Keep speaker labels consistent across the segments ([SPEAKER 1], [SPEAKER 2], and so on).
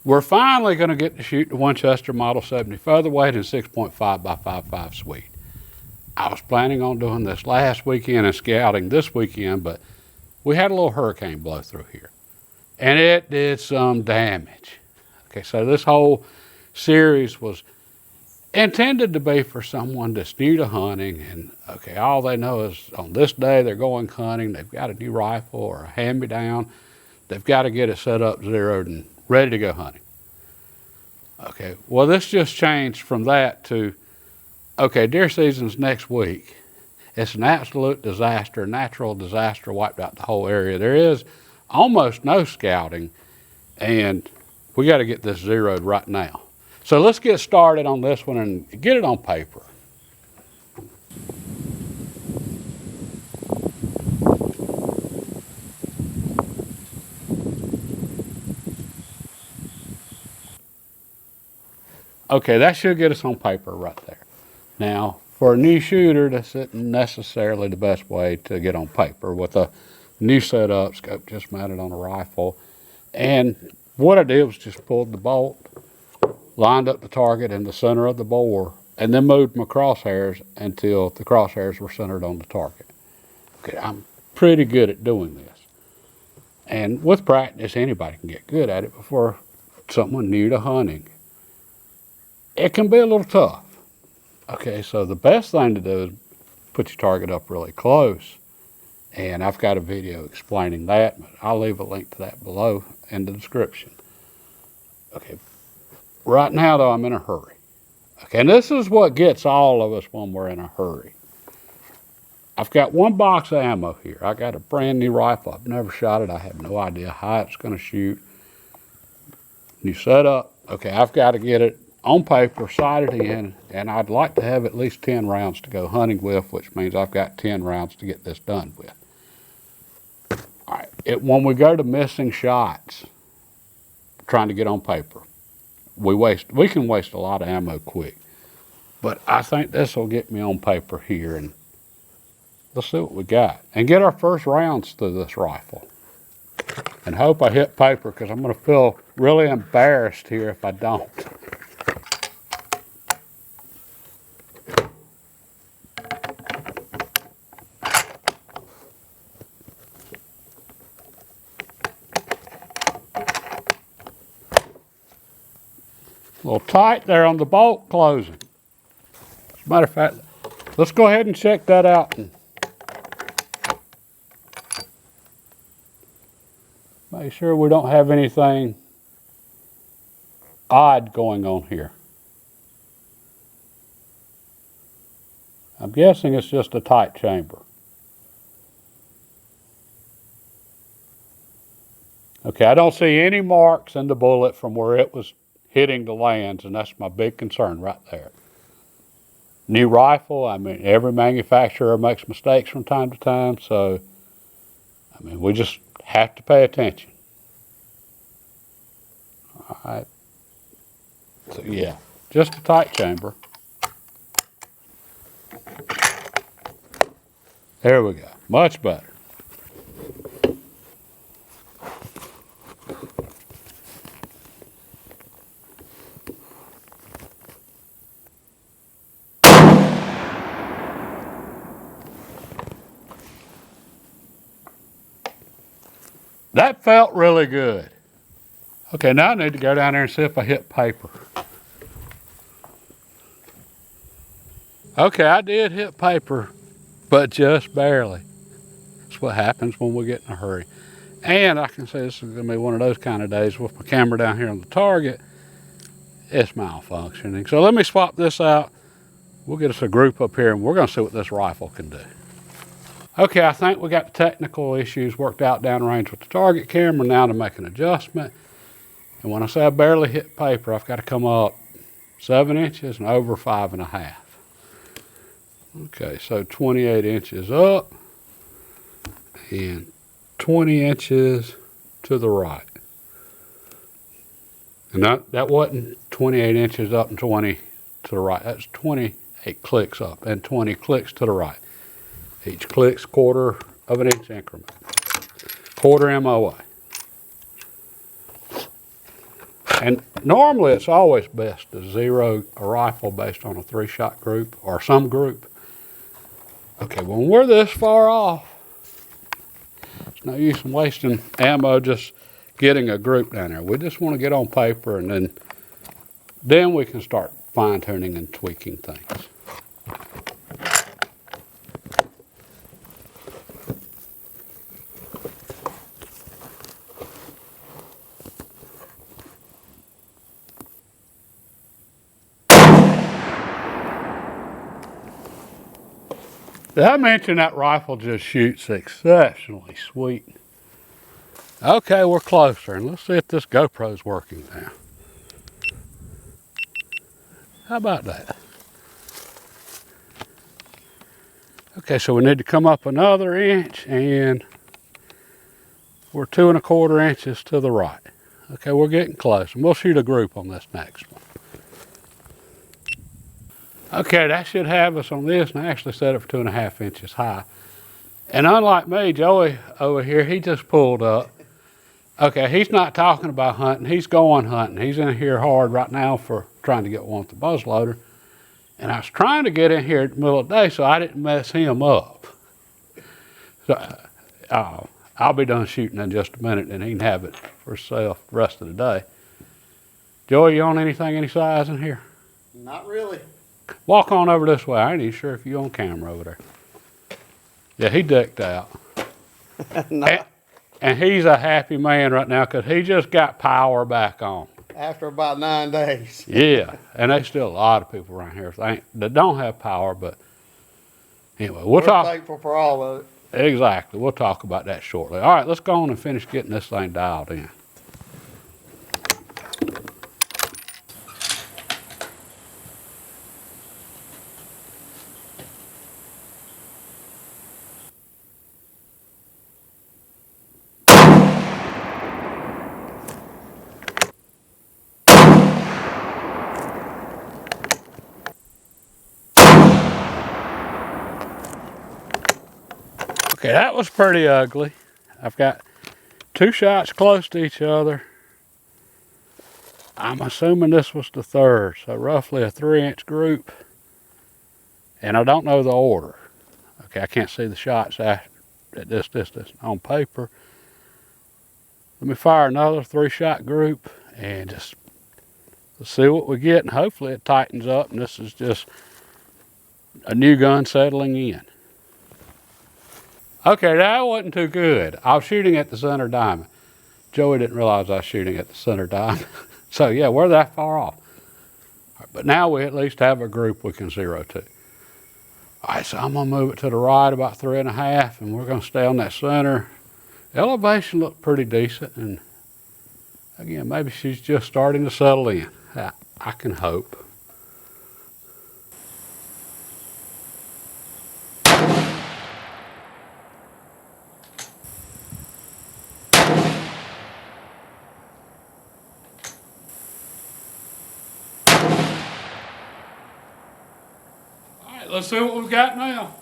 [SPEAKER 1] We're finally going to get to shoot the Winchester Model 70 featherweight in 6.5 by 5.5 Sweet. I was planning on doing this last weekend and scouting this weekend, but we had a little hurricane blow through here, and it did some damage. Okay, so this whole series was intended to be for someone that's new to hunting, and okay, all they know is on this day they're going hunting, they've got a new rifle or a hand-me-down, they've got to get it set up, zeroed, and ready to go hunting. Okay, well, this just changed from that to, okay, deer season's next week. It's an absolute disaster, natural disaster, wiped out the whole area. There is almost no scouting, and we got to get this zeroed right now. So let's get started on this one and get it on paper. Okay, that should get us on paper right there. Now, for a new shooter, this isn't necessarily the best way to get on paper with a new setup, scope just mounted on a rifle. And what I did was just pulled the bolt, lined up the target in the center of the bore, and then moved my crosshairs until the crosshairs were centered on the target. Okay, I'm pretty good at doing this. And with practice, anybody can get good at it, but for someone new to hunting, it can be a little tough. Okay, so the best thing to do is put your target up really close. And I've got a video explaining that, but I'll leave a link to that below in the description. Okay, right now though, I'm in a hurry. Okay, and this is what gets all of us when we're in a hurry. I've got one box of ammo here. I got a brand new rifle. I've never shot it. I have no idea how it's going to shoot. New setup. Okay, I've got to get it on paper, sighted in, and I'd like to have at least 10 rounds to go hunting with, which means I've got 10 rounds to get this done with. All right, when we go to missing shots, trying to get on paper, we can waste a lot of ammo quick. But I think this will get me on paper here, and let's see what we got. And get our first rounds through this rifle. And hope I hit paper, because I'm going to feel really embarrassed here if I don't. A little tight there on the bolt closing. As a matter of fact, let's go ahead and check that out and make sure we don't have anything odd going on here. I'm guessing it's just a tight chamber. Okay, I don't see any marks in the bullet from where it was hitting the lands, and that's my big concern right there. New rifle, I mean, every manufacturer makes mistakes from time to time, so, I mean, we just have to pay attention. All right. So, yeah, just a tight chamber. There we go. Much better. That felt really good. Okay, now I need to go down there and see if I hit paper. Okay, I did hit paper, but just barely. That's what happens when we get in a hurry. And I can say this is going to be one of those kind of days with my camera down here on the target. It's malfunctioning. So let me swap this out. We'll get us a group up here, and we're going to see what this rifle can do. Okay, I think we got the technical issues worked out downrange with the target camera. Now to make an adjustment. And when I say I barely hit paper, I've got to come up 7 inches and over 5.5. Okay, so 28 inches up and 20 inches to the right. And that wasn't 28 inches up and 20 to the right. That's 28 clicks up and 20 clicks to the right. Each click's 1/4 of an inch increment. 1/4 MOA. And normally it's always best to zero a rifle based on a 3-shot group or some group. Okay, when we're this far off, it's no use in wasting ammo just getting a group down there. We just want to get on paper, and then we can start fine-tuning and tweaking things. Did I mention that rifle just shoots exceptionally sweet? Okay, we're closer, and let's see if this GoPro's working now. How about that? Okay, so we need to come up another inch, and we're 2 1/4 inches to the right. Okay, we're getting close, and we'll shoot a group on this next one. Okay, that should have us on this, and I actually set it for 2 1/2 inches high. And unlike me, Joey over here, he just pulled up. Okay, he's not talking about hunting, he's going hunting. He's in here hard right now for trying to get one with the muzzleloader. And I was trying to get in here at the middle of the day so I didn't mess him up. So I'll be done shooting in just a minute, and he can have it for himself the rest of the day. Joey, you on anything any size in here?
[SPEAKER 2] Not really.
[SPEAKER 1] Walk on over this way. I ain't even sure if you're on camera over there. Yeah, he decked out. And he's a happy man right now because he just got power back on.
[SPEAKER 2] After about 9 days.
[SPEAKER 1] Yeah, and there's still a lot of people around here that don't have power, but anyway, we're
[SPEAKER 2] thankful for all of it.
[SPEAKER 1] Exactly. We'll talk about that shortly. All right, let's go on and finish getting this thing dialed in. Okay, that was pretty ugly. I've got 2 shots close to each other. I'm assuming this was the third, so roughly a 3-inch group. And I don't know the order. Okay, I can't see the shots at this distance on paper. Let me fire another 3-shot group and just let's see what we get, and hopefully it tightens up and this is just a new gun settling in. Okay, that wasn't too good. I was shooting at the center diamond. Joey didn't realize I was shooting at the center diamond. So yeah, we're that far off. But now we at least have a group we can zero to. All right, so I'm gonna move it to the right about 3 1/2, and we're gonna stay on that center. Elevation looked pretty decent, and again, maybe she's just starting to settle in. I can hope. Let's see what we've got now.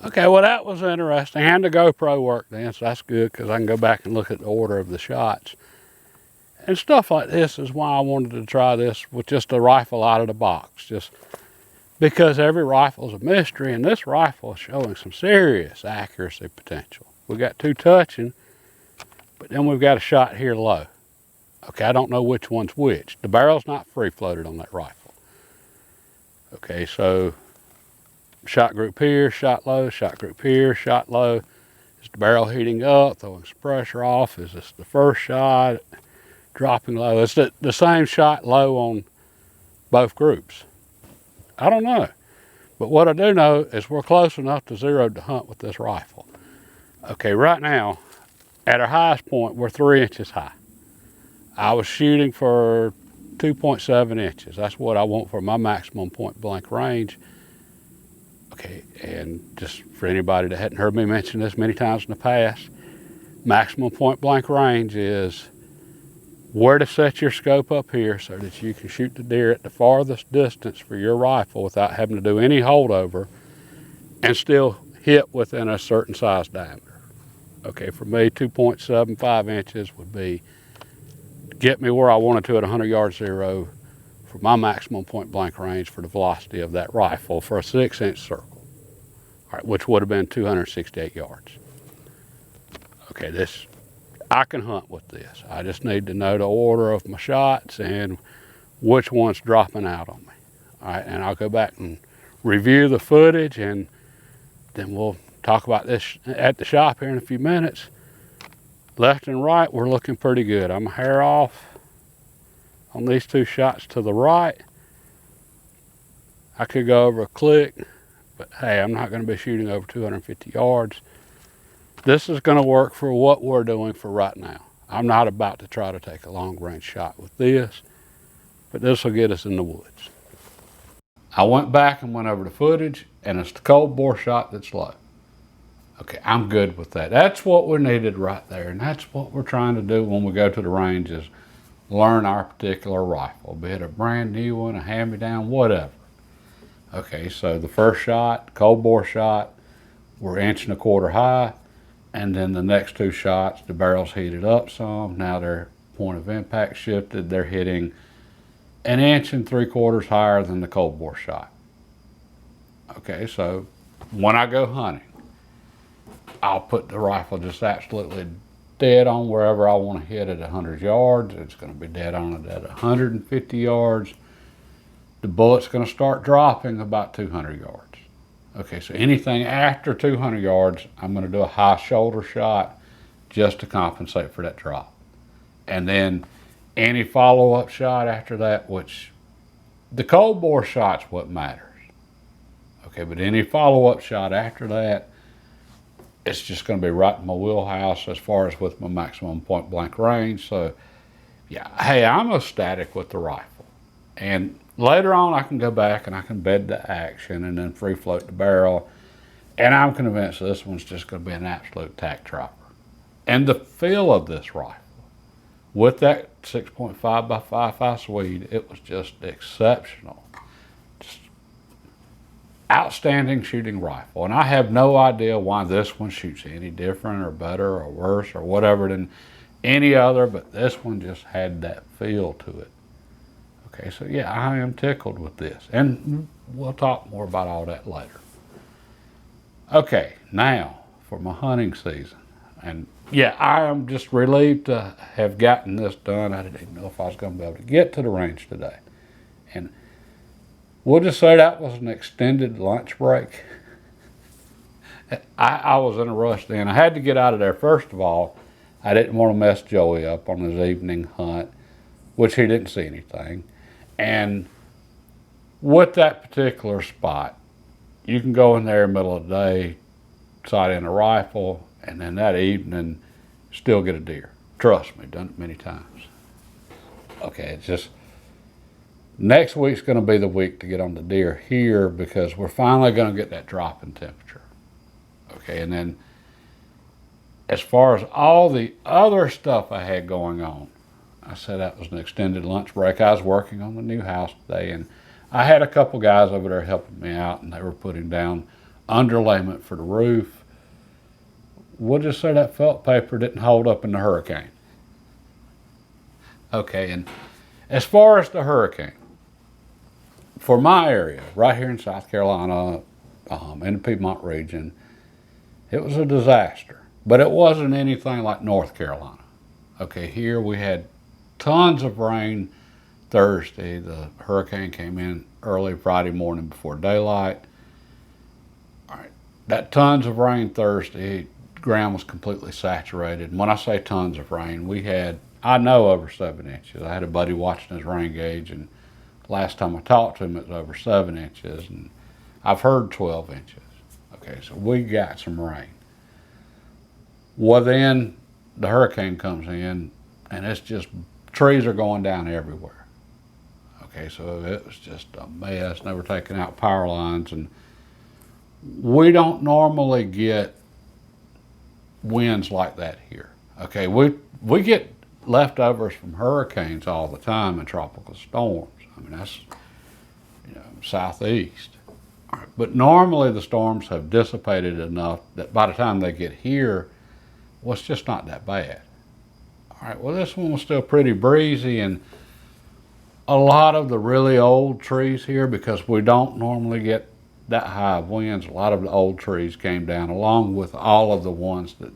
[SPEAKER 1] Okay, well that was interesting. And the GoPro worked then, so that's good because I can go back and look at the order of the shots. And stuff like this is why I wanted to try this with just a rifle out of the box. Just because every rifle is a mystery, and this rifle is showing some serious accuracy potential. We got 2 touching, but then we've got a shot here low. Okay, I don't know which one's which. The barrel's not free floated on that rifle. Okay, so shot group here, shot low, shot group here, shot low. Is the barrel heating up, throwing some pressure off? Is this the first shot, dropping low? It's the same shot low on both groups. I don't know. But what I do know is we're close enough to zero to hunt with this rifle. Okay, right now, at our highest point, we're 3 inches high. I was shooting for 2.7 inches. That's what I want for my maximum point blank range. Okay, and just for anybody that hadn't heard me mention this many times in the past, maximum point blank range is where to set your scope up here so that you can shoot the deer at the farthest distance for your rifle without having to do any holdover and still hit within a certain size diameter. Okay, for me, 2.75 inches would be get me where I wanted to at 100 yard zero for my maximum point blank range for the velocity of that rifle for a 6-inch circle, all right, which would have been 268 yards. Okay, this, I can hunt with this. I just need to know the order of my shots and which one's dropping out on me. All right, and I'll go back and review the footage, and then we'll talk about this at the shop here in a few minutes. Left and right, we're looking pretty good. I'm a hair off on these two shots to the right. I could go over a click, but hey, I'm not going to be shooting over 250 yards. This is going to work for what we're doing for right now. I'm not about to try to take a long range shot with this, but this will get us in the woods. I went back and went over the footage, and it's the cold bore shot that's low. Okay, I'm good with that. That's what we needed right there, and that's what we're trying to do when we go to the range, is learn our particular rifle, be it a brand new one, a hand-me-down, whatever. Okay, so the first shot, cold bore shot, we're 1.25 high, and then the next two shots, the barrel's heated up some. Now their point of impact shifted. They're hitting 1.75 inches higher than the cold bore shot. Okay, so when I go hunting, I'll put the rifle just absolutely dead on wherever I want to hit at 100 yards. It's going to be dead on it at 150 yards. The bullet's going to start dropping about 200 yards. Okay, so anything after 200 yards, I'm going to do a high shoulder shot just to compensate for that drop. And then any follow-up shot after that, which the cold bore shot's what matters. Okay, but any follow-up shot after that, it's just going to be right in my wheelhouse as far as with my maximum point blank range. So yeah, hey, I'm ecstatic with the rifle. And later on I can go back and I can bed the action and then free float the barrel. And I'm convinced this one's just going to be an absolute tack dropper. And the feel of this rifle, with that 6.5 by 5.5 Swede, it was just exceptional. Outstanding shooting rifle, and I have no idea why this one shoots any different or better or worse or whatever than any other, but this one just had that feel to it. Okay, so yeah, I am tickled with this, and we'll talk more about all that later. Okay, now for my hunting season, and yeah, I am just relieved to have gotten this done. I didn't even know if I was going to be able to get to the range today, and we'll just say that was an extended lunch break. I was in a rush then. I had to get out of there. First of all, I didn't want to mess Joey up on his evening hunt, which he didn't see anything. And with that particular spot, you can go in there in the middle of the day, sight in a rifle, and then that evening still get a deer. Trust me, done it many times. Okay, it's just, next week's going to be the week to get on the deer here because we're finally going to get that drop in temperature. Okay, and then as far as all the other stuff I had going on, I said that was an extended lunch break. I was working on the new house today, and I had a couple guys over there helping me out, and they were putting down underlayment for the roof. We'll just say that felt paper didn't hold up in the hurricane. Okay, and as far as the hurricane, for my area, right here in South Carolina, in the Piedmont region, it was a disaster. But it wasn't anything like North Carolina. Okay, here we had tons of rain Thursday. The hurricane came in early Friday morning before daylight. All right, that tons of rain Thursday, ground was completely saturated. And when I say tons of rain, we had, I know, over 7 inches. I had a buddy watching his rain gauge, and last time I talked to him, it was over 7 inches, and I've heard 12 inches. Okay, so we got some rain. Well, then the hurricane comes in, and it's just, trees are going down everywhere. Okay, so it was just a mess. They were taking out power lines, and we don't normally get winds like that here. Okay, we get leftovers from hurricanes all the time and tropical storms. I mean, that's, southeast. All right, but normally the storms have dissipated enough that by the time they get here, well, it's just not that bad. All All right, well, this one was still pretty breezy, and a lot of the really old trees here, because we don't normally get that high of winds, a lot of the old trees came down along with all of the ones that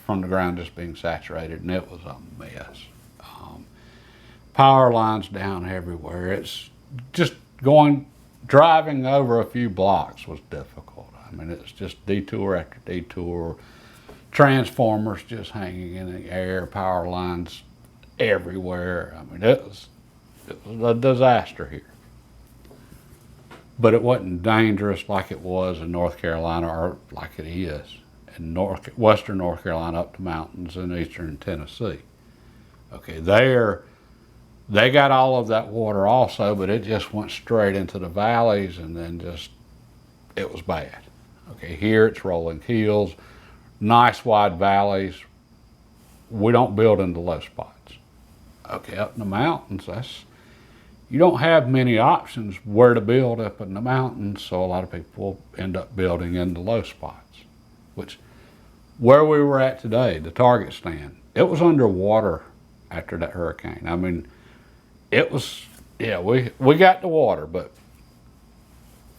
[SPEAKER 1] from the ground just being saturated, and it was a mess. Power lines down everywhere. It's just driving over a few blocks was difficult. I mean, it's just detour after detour, transformers just hanging in the air, power lines everywhere. I mean, it was a disaster here. But it wasn't dangerous like it was in North Carolina, or like it is in western North Carolina up to mountains in eastern Tennessee. Okay, they got all of that water also, but it just went straight into the valleys, and then it was bad. Okay, here it's rolling hills, nice wide valleys. We don't build in the low spots. Okay, up in the mountains, you don't have many options where to build up in the mountains, so a lot of people end up building in the low spots, which where we were at today, the Target stand, it was underwater after that hurricane. I mean, it was, yeah, we got the water, but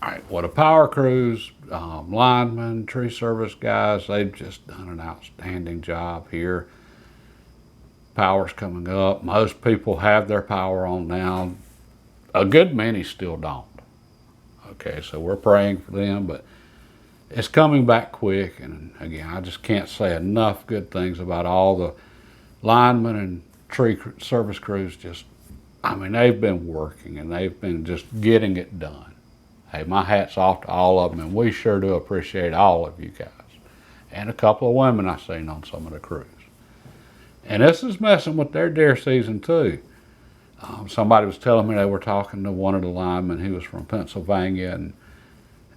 [SPEAKER 1] all right, well, the power crews, linemen, tree service guys, they've just done an outstanding job here. Power's coming up. Most people have their power on now. A good many still don't. Okay, so we're praying for them, but it's coming back quick. And again, I just can't say enough good things about all the linemen and tree service crews. I mean, they've been working and they've been just getting it done. Hey, my hat's off to all of them, and we sure do appreciate all of you guys. And a couple of women I've seen on some of the crews. And this is messing with their deer season too. Somebody was telling me they were talking to one of the linemen. He was from Pennsylvania, and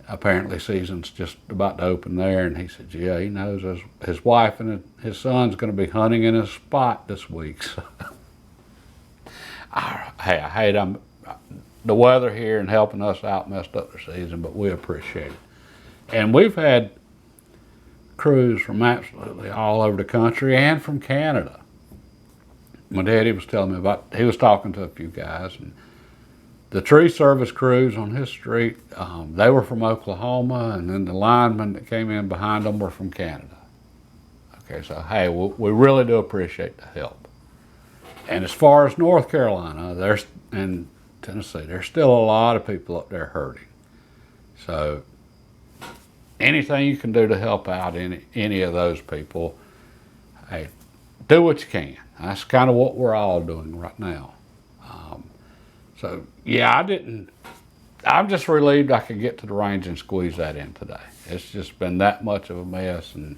[SPEAKER 1] apparently season's just about to open there. And he said, yeah, he knows his wife and his son's going to be hunting in his spot this week. So, hey, I hate the weather here and helping us out messed up their season, but we appreciate it. And we've had crews from absolutely all over the country and from Canada. My daddy was telling me he was talking to a few guys, and the tree service crews on his street, they were from Oklahoma, and then the linemen that came in behind them were from Canada. Okay, so hey, we really do appreciate the help. And as far as North Carolina, and Tennessee, there's still a lot of people up there hurting. So anything you can do to help out any of those people, hey, do what you can. That's kind of what we're all doing right now. So yeah, I'm just relieved I could get to the range and squeeze that in today. It's just been that much of a mess, and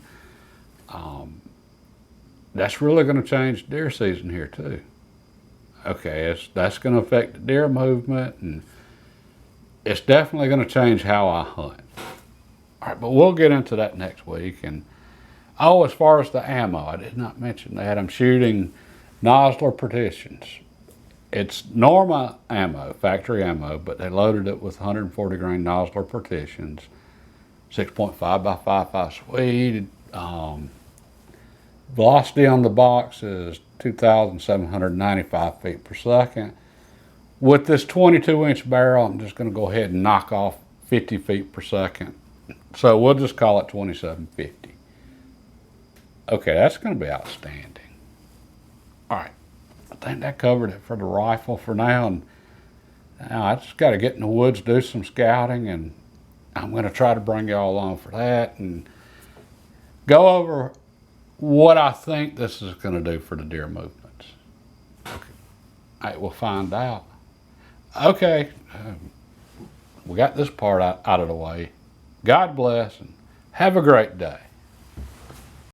[SPEAKER 1] that's really going to change deer season here too. Okay, that's going to affect the deer movement, and it's definitely going to change how I hunt. All right, but we'll get into that next week. And as far as the ammo, I did not mention that. I'm shooting Nosler partitions. It's Norma ammo, factory ammo, but they loaded it with 140 grain Nosler partitions, 6.5 by 5.5 Swede. Velocity on the box is 2,795 feet per second. With this 22-inch barrel, I'm just going to go ahead and knock off 50 feet per second. So we'll just call it 2750. Okay, that's going to be outstanding. All right, I think that covered it for the rifle for now. And now I just got to get in the woods, do some scouting, and I'm going to try to bring y'all along for that and go over what I think this is going to do for the deer movements. Okay, all right, we'll find out. Okay, we got this part out of the way. God bless, and have a great day.